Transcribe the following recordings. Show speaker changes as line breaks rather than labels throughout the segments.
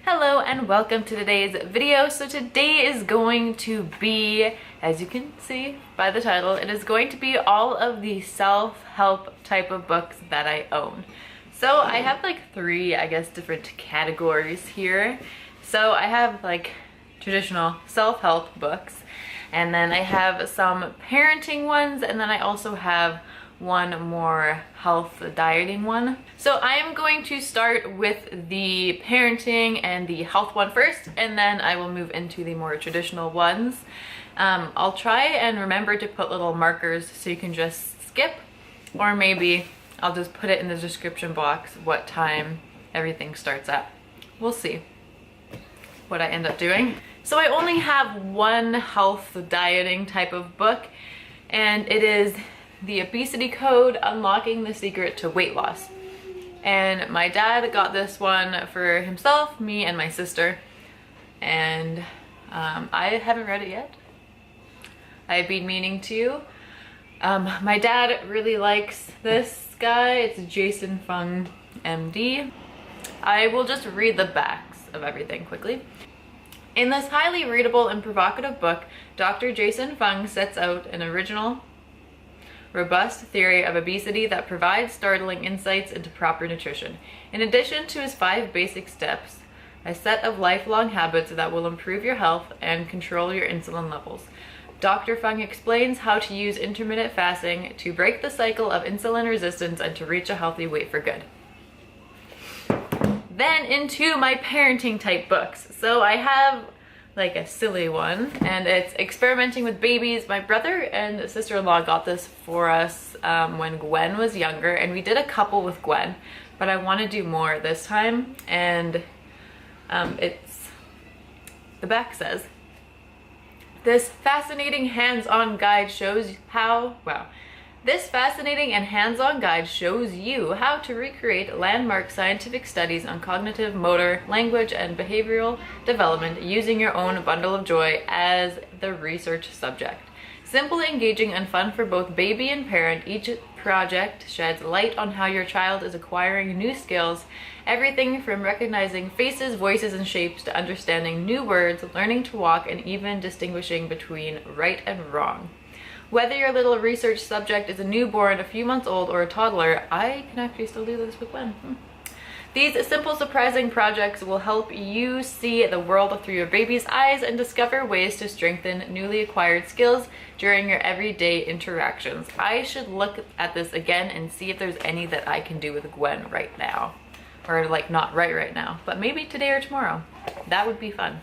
Hello and welcome to today's video. So today is going to be, as you can see by the title, it is going to be all of the self-help type of books that I own. So I have like three, I guess, different categories here. So I have like traditional self-help books, and then I have some parenting ones, and then I also have one more health dieting one. So I am going to start with the parenting and the health one first, and then I will move into the more traditional ones. I'll try and remember to put little markers so you can just skip, or maybe I'll just put it in the description box what time everything starts at. We'll see what I end up doing. So I only have one health dieting type of book, and it is The Obesity Code: Unlocking the Secret to Weight Loss. And my dad got this one for himself, me, and my sister. And I haven't read it yet. I've been meaning to. My dad really likes this guy. It's Jason Fung, MD. I will just read the backs of everything quickly. In this highly readable and provocative book, Dr. Jason Fung sets out an original, robust theory of obesity that provides startling insights into proper nutrition. In addition to his 5 basic steps, a set of lifelong habits that will improve your health and control your insulin levels. Dr. Fung explains how to use intermittent fasting to break the cycle of insulin resistance and to reach a healthy weight for good. Then into my parenting type books. So I have like a silly one, and it's Experimenting with Babies. My brother and sister-in-law got this for us when Gwen was younger, and we did a couple with Gwen, but I want to do more this time. And the back says, this fascinating hands-on guide shows how, this fascinating and hands-on guide shows you how to recreate landmark scientific studies on cognitive, motor, language, and behavioral development using your own bundle of joy as the research subject. Simple, engaging, and fun for both baby and parent, each project sheds light on how your child is acquiring new skills, everything from recognizing faces, voices, and shapes to understanding new words, learning to walk, and even distinguishing between right and wrong. Whether your little research subject is a newborn, a few months old, or a toddler, I can actually still do this with Gwen. These simple, surprising projects will help you see the world through your baby's eyes and discover ways to strengthen newly acquired skills during your everyday interactions. I should look at this again and see if there's any that I can do with Gwen right now. Or like not right now, but maybe today or tomorrow. That would be fun.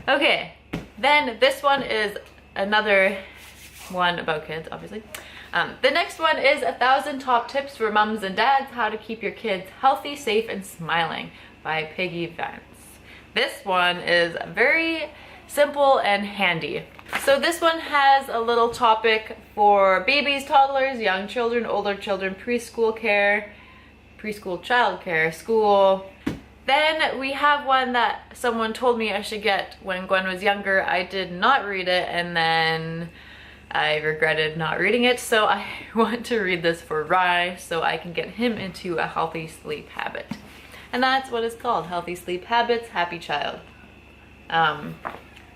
Okay, then this one is another one about kids, obviously. The next one is 1,000 Top Tips for Mums and Dads: How to Keep Your Kids Healthy, Safe, and Smiling by Peggy Vance. This one is very simple and handy. So this one has a little topic for babies, toddlers, young children, older children, preschool care, preschool child care, school. Then we have one that someone told me I should get when Gwen was younger. I did not read it, and then I regretted not reading it, so I want to read this for Rye so I can get him into a healthy sleep habit. And that's what it's called, Healthy Sleep Habits, Happy Child. I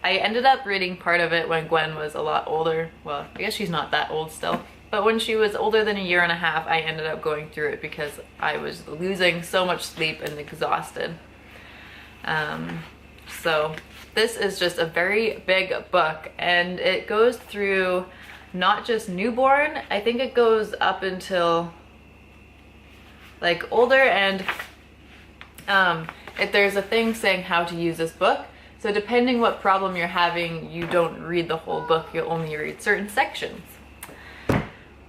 ended up reading part of it when Gwen was a lot older. Well, I guess she's not that old still. But when she was older than 1.5 years, I ended up going through it because I was losing so much sleep and exhausted. So this is just a very big book, and it goes through not just newborn. I think it goes up until like older, and there's a thing saying how to use this book. So depending what problem you're having, you don't read the whole book, you'll only read certain sections.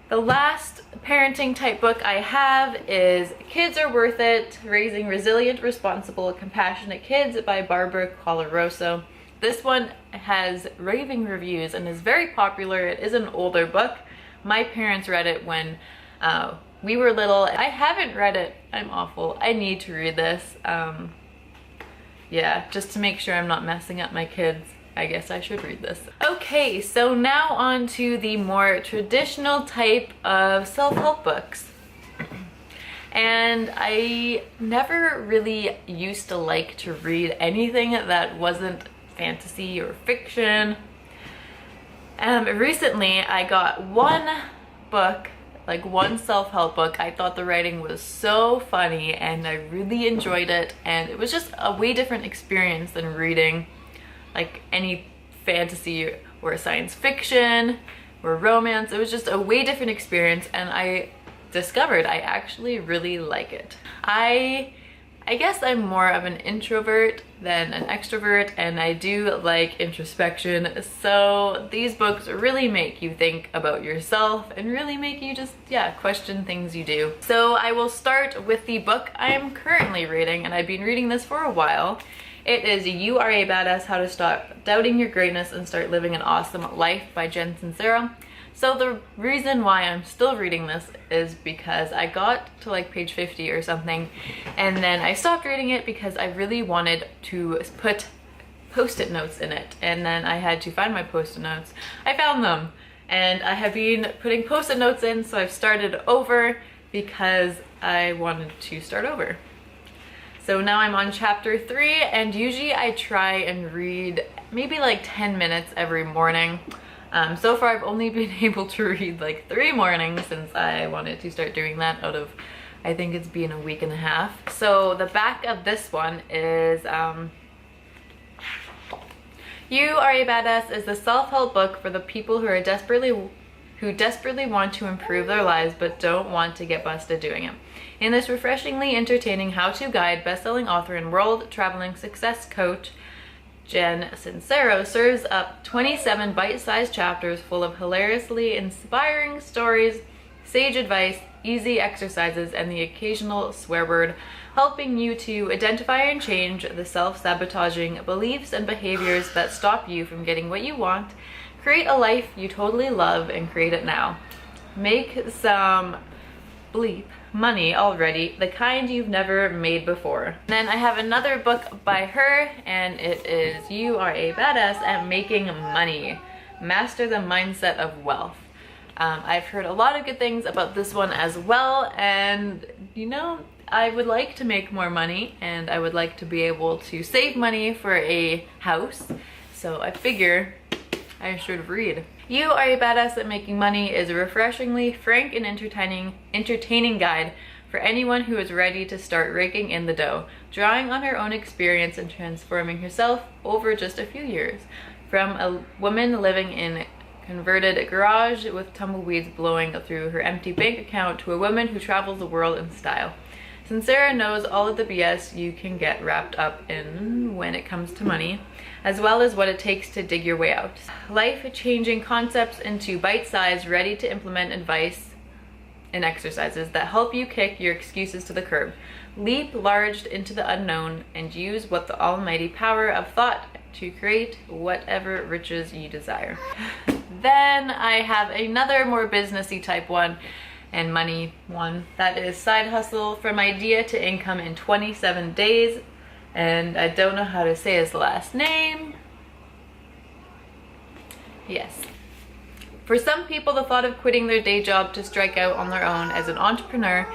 The last parenting type book I have is Kids Are Worth It: Raising Resilient, Responsible, Compassionate Kids by Barbara Coloroso. This one has raving reviews and is very popular. It is an older book. My parents read it when we were little. I haven't read it. I'm awful. I need to read this. Yeah, just to make sure I'm not messing up my kids. I guess I should read this. Okay, so now on to the more traditional type of self-help books. And I never really used to like to read anything that wasn't fantasy or fiction. Recently I got one book, like one self-help book. I thought the writing was so funny and I really enjoyed it, and it was just a way different experience than reading like any fantasy or science fiction or romance. It was just a way different experience, and I discovered I actually really like it. I guess I'm more of an introvert than an extrovert, and I do like introspection, so these books really make you think about yourself and really make you just, yeah, question things you do. So I will start with the book I am currently reading, and I've been reading this for a while. It is You Are a Badass: How to Stop Doubting Your Greatness and Start Living an Awesome Life by Jen Sincero. So the reason why I'm still reading this is because I got to like page 50 or something, and then I stopped reading it because I really wanted to put post-it notes in it, and then I had to find my post-it notes. I found them, and I have been putting post-it notes in, so I've started over because I wanted to start over. So now I'm on chapter 3, and usually I try and read maybe like 10 minutes every morning. So far I've only been able to read like 3 mornings since I wanted to start doing that out of, I think it's been a week and a half. So the back of this one is You Are a Badass is the self-help book for the people who desperately want to improve their lives but don't want to get busted doing it. In this refreshingly entertaining how-to guide, best-selling author and world-traveling success coach Jen Sincero serves up 27 bite-sized chapters full of hilariously inspiring stories, sage advice, easy exercises, and the occasional swear word, helping you to identify and change the self-sabotaging beliefs and behaviors that stop you from getting what you want, create a life you totally love, and create it now. Make some bleep money already, the kind you've never made before. Then I have another book by her, and it is You Are a Badass at Making Money: Master the Mindset of Wealth. I've heard a lot of good things about this one as well, and you know, I would like to make more money, and I would like to be able to save money for a house, so I figure I should read. You Are a Badass at Making Money is a refreshingly frank and entertaining guide for anyone who is ready to start raking in the dough, drawing on her own experience and transforming herself over just a few years. From a woman living in a converted garage with tumbleweeds blowing through her empty bank account to a woman who travels the world in style. Sincero knows all of the BS you can get wrapped up in when it comes to money, as well as what it takes to dig your way out. Life-changing concepts into bite-sized, ready-to-implement advice and exercises that help you kick your excuses to the curb. Leap large into the unknown and use what the almighty power of thought to create whatever riches you desire. Then I have another more businessy type one and money one. That is Side Hustle: From Idea to Income in 27 Days. And I don't know how to say his last name. Yes. For some people, the thought of quitting their day job to strike out on their own as an entrepreneur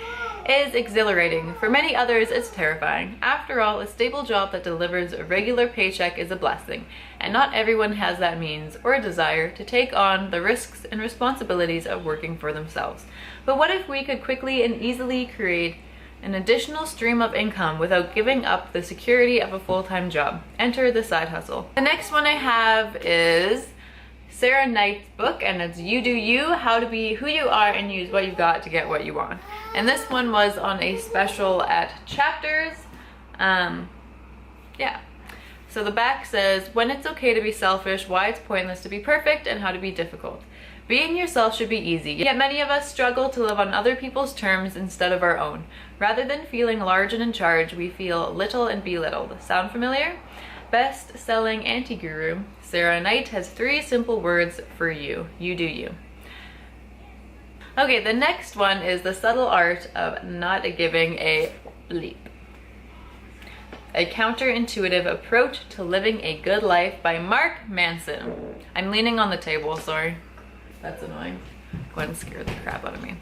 is exhilarating. For many others, it's terrifying. After all, a stable job that delivers a regular paycheck is a blessing, and not everyone has that means or desire to take on the risks and responsibilities of working for themselves. But what if we could quickly and easily create an additional stream of income without giving up the security of a full-time job? Enter the side hustle. The next one I have is Sarah Knight's book, and it's You Do You: How to Be Who You Are and Use What You Got to Get What You Want. And this one was on a special at Chapters. Yeah. So the back says, when it's okay to be selfish, why it's pointless to be perfect, and how to be difficult. Being yourself should be easy, yet many of us struggle to live on other people's terms instead of our own. Rather than feeling large and in charge, we feel little and belittled. Sound familiar? Best-selling anti-guru, Sarah Knight has 3 simple words for you. You do you. Okay, the next one is The Subtle Art of Not Giving a Bleep: A Counterintuitive Approach to Living a Good Life by Mark Manson. I'm leaning on the table, sorry. That's annoying. Go ahead and scare the crap out of me.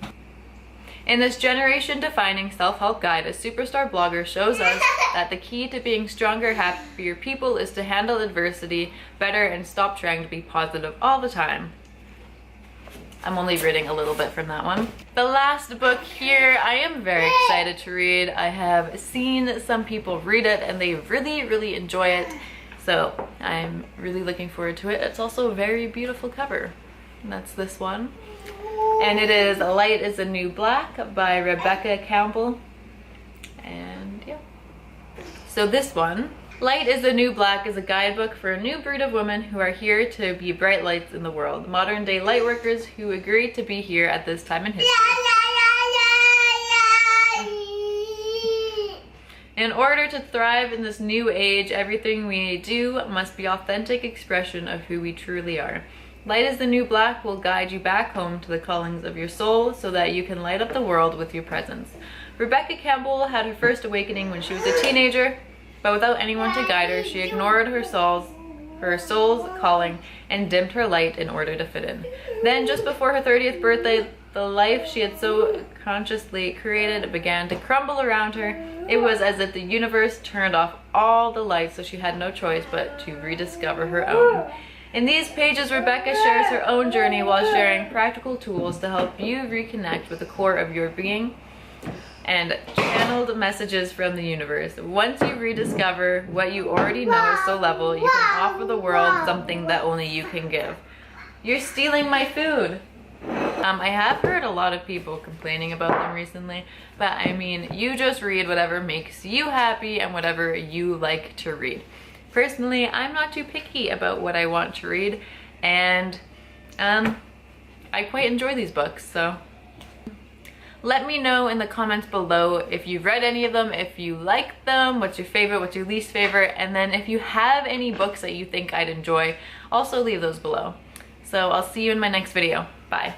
In this generation-defining self-help guide, a superstar blogger shows us that the key to being stronger, happier people is to handle adversity better and stop trying to be positive all the time. I'm only reading a little bit from that one. The last book here, I am very excited to read. I have seen some people read it and they really enjoy it. So I'm really looking forward to it. It's also a very beautiful cover. And that's this one. And it is Light is the New Black by Rebecca Campbell. And yeah. So this one, Light is the New Black, is a guidebook for a new breed of women who are here to be bright lights in the world. Modern day light workers who agreed to be here at this time in history. In order to thrive in this new age, everything we do must be authentic expression of who we truly are. Light is the New Black will guide you back home to the callings of your soul so that you can light up the world with your presence. Rebecca Campbell had her first awakening when she was a teenager, but without anyone to guide her, she ignored her soul's calling and dimmed her light in order to fit in. Then, just before her 30th birthday, the life she had so consciously created began to crumble around her. It was as if the universe turned off all the lights, so she had no choice but to rediscover her own. In these pages, Rebecca shares her own journey while sharing practical tools to help you reconnect with the core of your being and channeled messages from the universe. Once you rediscover what you already know is so level, you can offer the world something that only you can give. You're stealing my food. I have heard a lot of people complaining about them recently, but I mean, you just read whatever makes you happy and whatever you like to read. Personally, I'm not too picky about what I want to read, and I quite enjoy these books, so let me know in the comments below if you've read any of them, if you like them, what's your favorite, what's your least favorite, and then if you have any books that you think I'd enjoy, also leave those below. So I'll see you in my next video. Bye.